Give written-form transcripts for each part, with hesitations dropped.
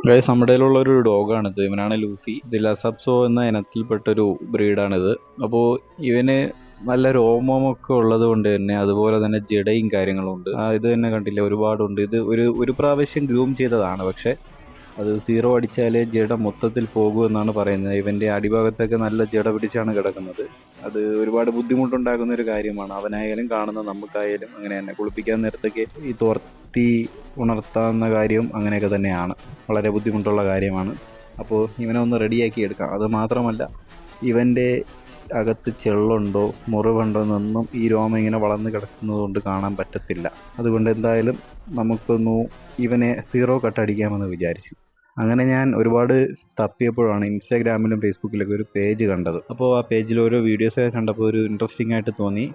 Guys നമ്മുടെ കയ്യിലുള്ള ഒരു ഡോഗാണിത്. ഇവനാണ് ലൂഫി. ഇത് ലസപ്സോ എന്ന ഇനത്തിൽപ്പെട്ടൊരു ബ്രീഡാണിത്. അപ്പോൾ ഇവന് നല്ല രോമമൊക്കെ ഉള്ളത് കൊണ്ട് തന്നെ, അതുപോലെ തന്നെ ജടയും കാര്യങ്ങളും ഉണ്ട്. ഇത് തന്നെ കണ്ടില്ല, ഒരുപാടുണ്ട്. ഇത് ഒരു പ്രാവശ്യം ഗ്രൂം ചെയ്തതാണ്, പക്ഷെ അത് 0 അടിച്ചാലേ ജട മൊത്തത്തിൽ പോകൂ എന്നാണ് പറയുന്നത്. ഇവൻ്റെ അടിഭാഗത്തൊക്കെ നല്ല ജട പിടിച്ചാണ് കിടക്കുന്നത്. അത് ഒരുപാട് ബുദ്ധിമുട്ടുണ്ടാകുന്ന ഒരു കാര്യമാണ്. അവനായാലും കാണുന്ന നമുക്കായാലും അങ്ങനെ തന്നെ. കുളിപ്പിക്കാൻ നേരത്തൊക്കെ ഈ തോർത്തി ഉണർത്താവുന്ന കാര്യവും അങ്ങനെയൊക്കെ തന്നെയാണ്. വളരെ ബുദ്ധിമുട്ടുള്ള കാര്യമാണ്. അപ്പോൾ ഇവനെ ഒന്ന് റെഡിയാക്കി എടുക്കാം. അത് മാത്രമല്ല, ഇവൻ്റെ അകത്ത് ചെള്ളുണ്ടോ മുറിവുണ്ടോ എന്നൊന്നും ഈ രോമം ഇങ്ങനെ വളർന്ന് കിടക്കുന്നത് കൊണ്ട് കാണാൻ പറ്റത്തില്ല. അതുകൊണ്ട് എന്തായാലും നമുക്കൊന്ന് ഇവനെ 0 കട്ടടിക്കാമെന്ന് വിചാരിച്ചു. അങ്ങനെ ഞാൻ ഒരുപാട് തപ്പിയപ്പോഴാണ് ഇൻസ്റ്റാഗ്രാമിലും ഫേസ്ബുക്കിലൊക്കെ ഒരു പേജ് കണ്ടത്. അപ്പോൾ ആ പേജിൽ ഓരോ വീഡിയോസൊക്കെ കണ്ടപ്പോൾ ഒരു ഇൻട്രസ്റ്റിംഗ് ആയിട്ട് തോന്നി.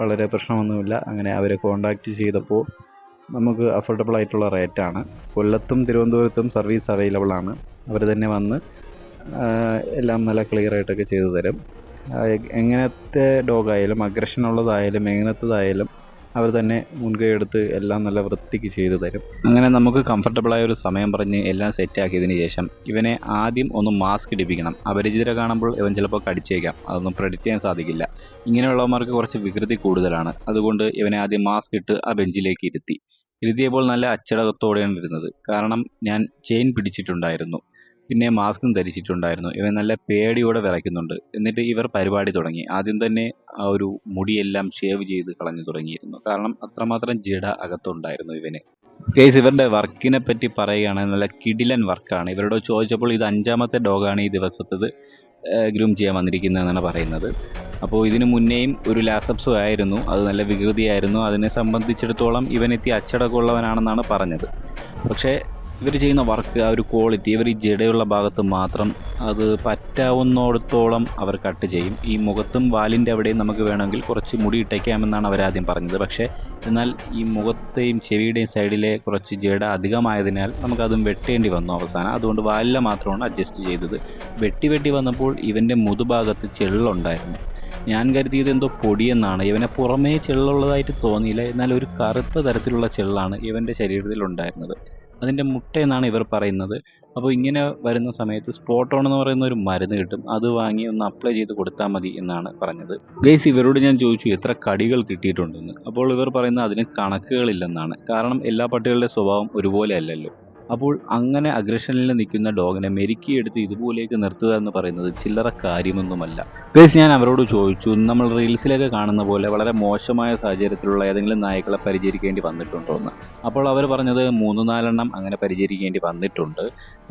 വളരെ പ്രശ്നമൊന്നുമില്ല. അങ്ങനെ അവരെ കോൺടാക്റ്റ് ചെയ്തപ്പോൾ നമുക്ക് അഫോർഡബിൾ ആയിട്ടുള്ള റേറ്റാണ്. കൊല്ലത്തും തിരുവനന്തപുരത്തും സർവീസ് അവൈലബിൾ ആണ്. അവർ തന്നെ വന്ന് എല്ലാം നല്ല ക്ലിയർ ആയിട്ടൊക്കെ ചെയ്തു തരും. എങ്ങനത്തെ ഡോഗായാലും, അഗ്രഷൻ ഉള്ളതായാലും എങ്ങനത്തതായാലും അവർ തന്നെ മുൻകൈ എടുത്ത് എല്ലാം നല്ല വൃത്തിക്ക് ചെയ്തു തരും. അങ്ങനെ നമുക്ക് കംഫർട്ടബിളായ ഒരു സമയം പറഞ്ഞ് എല്ലാം സെറ്റാക്കിയതിന് ശേഷം ഇവനെ ആദ്യം ഒന്ന് മാസ്ക് ഇടിപ്പിക്കണം. അപരിചിതരെ കാണുമ്പോൾ ഇവൻ ചിലപ്പോൾ കടിച്ചേക്കാം. അതൊന്നും പ്രെഡിക്റ്റ് ചെയ്യാൻ സാധിക്കില്ല. ഇങ്ങനെയുള്ളവന്മാർക്ക് കുറച്ച് വികൃതി കൂടുതലാണ്. അതുകൊണ്ട് ഇവനെ ആദ്യം മാസ്ക് ഇട്ട് ആ ബെഞ്ചിലേക്ക് ഇരുത്തിയപ്പോൾ നല്ല അച്ചടക്കത്തോടെയാണ് ഇരുന്നത്. കാരണം ഞാൻ ചെയിൻ പിടിച്ചിട്ടുണ്ടായിരുന്നു, പിന്നെ മാസ്കും ധരിച്ചിട്ടുണ്ടായിരുന്നു. ഇവൻ നല്ല പേടിയോടെ വിറയ്ക്കുന്നുണ്ട്. എന്നിട്ട് ഇവർ പരിപാടി തുടങ്ങി. ആദ്യം തന്നെ ആ ഒരു മുടിയെല്ലാം ഷേവ് ചെയ്ത് കളഞ്ഞു തുടങ്ങിയിരുന്നു. കാരണം അത്രമാത്രം ജട അകത്തുണ്ടായിരുന്നു ഇവന്. ഗൈസ്, ഇവരുടെ വർക്കിനെ പറ്റി പറയുകയാണെങ്കിൽ നല്ല കിടിലൻ വർക്കാണ്. ഇവരോട് ചോദിച്ചപ്പോൾ ഇത് 5ാമത്തെ ഡോഗാണ് ഈ ദിവസത്തത് ഗ്രൂം ചെയ്യാൻ വന്നിരിക്കുന്നതെന്നാണ് പറയുന്നത്. അപ്പോൾ ഇതിനു മുന്നേയും ഒരു ലാസപ്സോ ആയിരുന്നു. അത് നല്ല വികൃതിയായിരുന്നു. അതിനെ സംബന്ധിച്ചിടത്തോളം ഇവനെത്തി അച്ചടക്കമുള്ളവനാണെന്നാണ് പറഞ്ഞത്. പക്ഷേ ഇവർ ചെയ്യുന്ന വർക്ക്, ആ ഒരു ക്വാളിറ്റി, ഇവർ ഈ ജടയുള്ള ഭാഗത്ത് മാത്രം അത് പറ്റാവുന്നിടത്തോളം അവർ കട്ട് ചെയ്യും. ഈ മുഖത്തും വാലിൻ്റെ അവിടെയും നമുക്ക് വേണമെങ്കിൽ കുറച്ച് മുടി ഇട്ടേക്കാമെന്നാണ് അവരാദ്യം പറഞ്ഞത്. പക്ഷേ എന്നാൽ ഈ മുഖത്തെയും ചെവിയുടെയും സൈഡിലെ കുറച്ച് ജട അധികമായതിനാൽ നമുക്കതും വെട്ടേണ്ടി വന്നു അവസാനം. അതുകൊണ്ട് വാലിലെ മാത്രമാണ് അഡ്ജസ്റ്റ് ചെയ്തത്. വെട്ടി വന്നപ്പോൾ ഇവൻ്റെ മുതുഭാഗത്ത് ചെള്ളുണ്ടായിരുന്നു. ഞാൻ കരുതിയത് എന്തോ പൊടിയെന്നാണ്. ഇവനെ പുറമേ ചെള്ളുള്ളതായിട്ട് തോന്നിയില്ല. എന്നാൽ ഒരു കറുത്ത തരത്തിലുള്ള ചെള്ളാണ് ഇവൻ്റെ ശരീരത്തിലുണ്ടായിരുന്നത്. അതിൻ്റെ മുട്ടയെന്നാണ് ഇവർ പറയുന്നത്. അപ്പോൾ ഇങ്ങനെ വരുന്ന സമയത്ത് സ്പോട്ട് ഓൺ എന്ന് പറയുന്ന ഒരു മരുന്ന് കിട്ടും. അത് വാങ്ങി ഒന്ന് അപ്ലൈ ചെയ്ത് കൊടുത്താൽ മതി എന്നാണ് പറഞ്ഞത്. ഗൈസ്, ഇവരോട് ഞാൻ ചോദിച്ചു എത്ര കടികൾ കിട്ടിയിട്ടുണ്ടെന്ന്. അപ്പോൾ ഇവർ പറയുന്നത് അതിന് കണക്കുകളില്ലെന്നാണ്. കാരണം എല്ലാ പട്ടികളുടെ സ്വഭാവം ഒരുപോലെ അല്ലല്ലോ. അപ്പോൾ അങ്ങനെ അഗ്രഷനിൽ നിൽക്കുന്ന ഡോഗിനെ മെരുക്കിയെടുത്ത് ഇതുപോലെയൊക്കെ നിർത്തുക എന്ന് പറയുന്നത് ചില്ലറ കാര്യമൊന്നുമല്ല. ഗൈസ്, ഞാൻ അവരോട് ചോദിച്ചു, നമ്മൾ റീൽസിലൊക്കെ കാണുന്ന പോലെ വളരെ മോശമായ സാഹചര്യത്തിലുള്ള ഏതെങ്കിലും നായ്ക്കളെ പരിചരിക്കേണ്ടി വന്നിട്ടുണ്ടോ എന്ന്. അപ്പോൾ അവർ പറഞ്ഞത് 3-4 എണ്ണം അങ്ങനെ പരിചരിക്കേണ്ടി വന്നിട്ടുണ്ട്.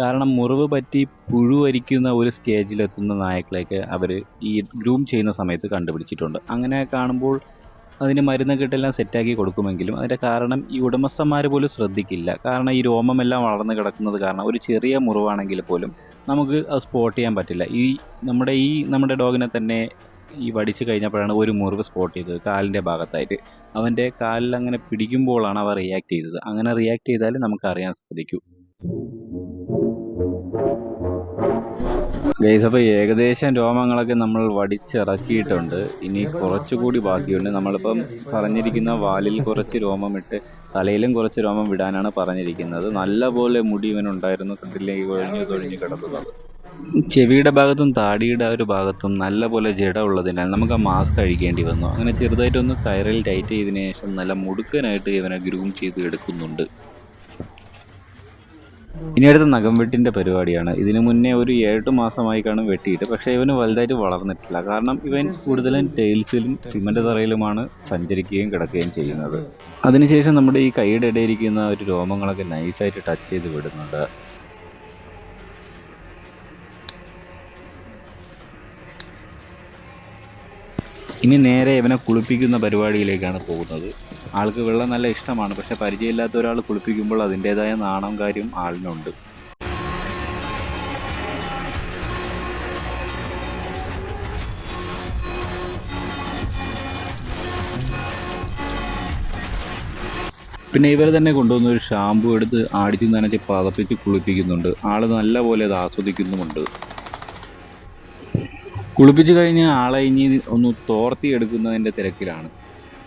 കാരണം മുറിവ് പറ്റി പുഴുവരിക്കുന്ന ഒരു സ്റ്റേജിലെത്തുന്ന നായ്ക്കളെയൊക്കെ അവർ ഈ ഗ്രൂം ചെയ്യുന്ന സമയത്ത് കണ്ടുപിടിച്ചിട്ടുണ്ട്. അങ്ങനെ കാണുമ്പോൾ അതിന് മരുന്നൊക്കെ ഇട്ടെല്ലാം സെറ്റാക്കി കൊടുക്കുമെങ്കിലും അതിൻ്റെ കാരണം ഈ ഉടമസ്ഥന്മാർ പോലും ശ്രദ്ധിക്കില്ല. കാരണം ഈ രോമമെല്ലാം വളർന്ന് കിടക്കുന്നത് കാരണം ഒരു ചെറിയ മുറിവാണെങ്കിൽ പോലും നമുക്ക് അത് സ്പോട്ട് ചെയ്യാൻ പറ്റില്ല. നമ്മുടെ ഡോഗിനെ തന്നെ ഈ വടിച്ച് കഴിഞ്ഞപ്പോഴാണ് ഒരു മുറിവ് സ്പോട്ട് ചെയ്തത് കാലിൻ്റെ ഭാഗത്തായിട്ട്. അവൻ്റെ കാലിൽ അങ്ങനെ പിടിക്കുമ്പോഴാണ് അവ റിയാക്ട് ചെയ്തത്. അങ്ങനെ റിയാക്ട് ചെയ്താൽ നമുക്കറിയാൻ സാധിക്കും. ഗൈസ്, അപ്പോൾ ഏകദേശം രോമങ്ങളൊക്കെ നമ്മൾ വടിച്ചിറക്കിയിട്ടുണ്ട്. ഇനി കുറച്ചുകൂടി ബാക്കിയുണ്ട്. നമ്മളിപ്പം പറഞ്ഞിരിക്കുന്ന വാലിൽ കുറച്ച് രോമമിട്ട് തലയിലും കുറച്ച് രോമം വിടാനാണ് പറഞ്ഞിരിക്കുന്നത്. നല്ലപോലെ മുടി ഇവനുണ്ടായിരുന്നു, കണ്ടില്ലെങ്കിൽ കൊഴിഞ്ഞു കിടക്കുന്നത്. ചെവിയുടെ ഭാഗത്തും താടിയുടെ ആ ഒരു ഭാഗത്തും നല്ലപോലെ ജട ഉള്ളതിനാൽ നമുക്ക് ആ മാസ്ക് അഴിക്കേണ്ടി വന്നു. അങ്ങനെ ചെറുതായിട്ടൊന്ന് കയറിൽ ടൈറ്റ് ചെയ്തതിനു ശേഷം നല്ല മുടുക്കനായിട്ട് ഇവനെ ഗ്രൂം ചെയ്ത് എടുക്കുന്നുണ്ട്. ഇനി അടുത്ത നഖം വെട്ടിൻ്റെ പരിപാടിയാണ്. ഇതിനു മുന്നേ ഒരു 7 മാസമായി കാണും വെട്ടിയിട്ട്. പക്ഷേ ഇവന് വലുതായിട്ട് വളർന്നിട്ടില്ല. കാരണം ഇവൻ കൂടുതലും ടൈൽസിലും സിമൻറ്റ് തറയിലുമാണ് സഞ്ചരിക്കുകയും കിടക്കുകയും ചെയ്യുന്നത്. അതിനുശേഷം നമ്മുടെ ഈ കൈയുടെ ഇടയിരിക്കുന്ന ഒരു രോമങ്ങളൊക്കെ നൈസായിട്ട് ടച്ച് ചെയ്ത് വിടുന്നുണ്ട്. ഇനി നേരെ ഇവനെ കുളിപ്പിക്കുന്ന പരിപാടിയിലേക്കാണ് പോകുന്നത്. ആൾക്ക് വെള്ളം നല്ല ഇഷ്ടമാണ്. പക്ഷെ പരിചയമില്ലാത്ത ഒരാൾ കുളിപ്പിക്കുമ്പോൾ അതിൻ്റേതായ നാണം കാര്യം ആളിനുണ്ട്. പിന്നെ ഇവർ തന്നെ കൊണ്ടുവന്ന ഒരു ഷാമ്പു എടുത്ത് ആടിച്ചു നനച്ച് പതപ്പിച്ച് കുളിപ്പിക്കുന്നുണ്ട്. ആൾ നല്ലപോലെ അത് ആസ്വദിക്കുന്നുമുണ്ട്. കുളിപ്പിച്ച് കഴിഞ്ഞ് ആളെ ഇനി ഒന്ന് തോർത്തി എടുക്കുന്നതിൻ്റെ തിരക്കിലാണ്.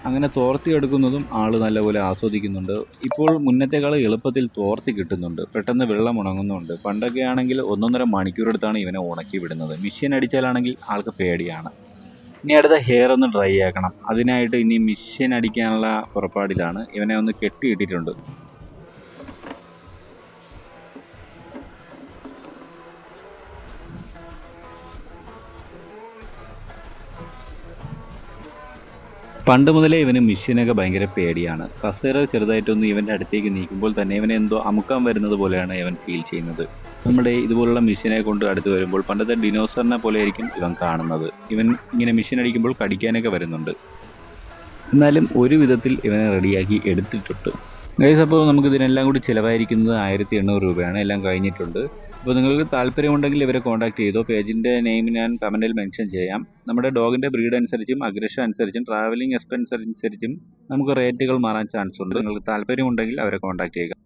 അങ്ങനെ തോർത്തി എടുക്കുന്നതും ആൾ നല്ലപോലെ ആസ്വദിക്കുന്നുണ്ട്. ഇപ്പോൾ മുന്നത്തേക്കാൾ എളുപ്പത്തിൽ തോർത്തി കിട്ടുന്നുണ്ട്. പെട്ടെന്ന് വെള്ളം ഉണങ്ങുന്നുണ്ട്. പണ്ടൊക്കെ ആണെങ്കിൽ 1 1/2 മണിക്കൂറെടുത്താണ് ഇവനെ ഉണക്കി വിടുന്നത്. മെഷീൻ അടിച്ചാലാണെങ്കിൽ ആൾക്ക് പേടിയാണ്. ഇനി അടുത്ത ഹെയർ ഒന്ന് ഡ്രൈ ആക്കണം. അതിനായിട്ട് ഇനി മെഷീൻ അടിക്കാനുള്ള പുറപ്പാടിലാണ്. ഇവനെ ഒന്ന് കെട്ടിയിട്ടിട്ടുണ്ട്. പണ്ട് മുതലേ ഇവന് മെഷീനൊക്കെ ഭയങ്കര പേടിയാണ്. കസേര ചെറുതായിട്ടൊന്ന് ഇവൻ്റെ അടുത്തേക്ക് നീക്കുമ്പോൾ തന്നെ ഇവനെ എന്തോ അമുക്കാൻ വരുന്നത് പോലെയാണ് ഇവൻ ഫീൽ ചെയ്യുന്നത്. നമ്മുടെ ഇതുപോലുള്ള മെഷീനെ കൊണ്ട് അടുത്ത് വരുമ്പോൾ പണ്ടത്തെ ഡിനോസറിനെ പോലെയായിരിക്കും ഇവൻ കാണുന്നത്. ഇവൻ ഇങ്ങനെ മെഷീൻ അടിക്കുമ്പോൾ കടിക്കാനൊക്കെ വരുന്നുണ്ട്. എന്നാലും ഒരു വിധത്തിൽ ഇവനെ റെഡിയാക്കി എടുത്തിട്ടുണ്ട്. ഗൈസ്, അപ്പോൾ നമുക്ക് ഇതിനെല്ലാം കൂടി ചിലവായിരിക്കുന്നത് 1800 രൂപയാണ്. എല്ലാം കഴിഞ്ഞിട്ടുണ്ട്. അപ്പോൾ നിങ്ങൾക്ക് താല്പര്യമുണ്ടെങ്കിൽ ഇവരെ കോൺടാക്ട് ചെയ്തോ. പേജിൻ്റെ നെയിം ഞാൻ കമൻറ്റിൽ മെൻഷൻ ചെയ്യാം. നമ്മുടെ ഡോഗിൻ്റെ ബ്രീഡ് അനുസരിച്ചും അഗ്രഷൻ അനുസരിച്ചും ട്രാവലിംഗ് എക്സ്പെൻസ് അനുസരിച്ചും നമുക്ക് റേറ്റുകൾ മാറാൻ ചാൻസ് ഉണ്ട്. നിങ്ങൾക്ക് താല്പര്യമുണ്ടെങ്കിൽ അവരെ കോൺടാക്ട് ചെയ്യുക.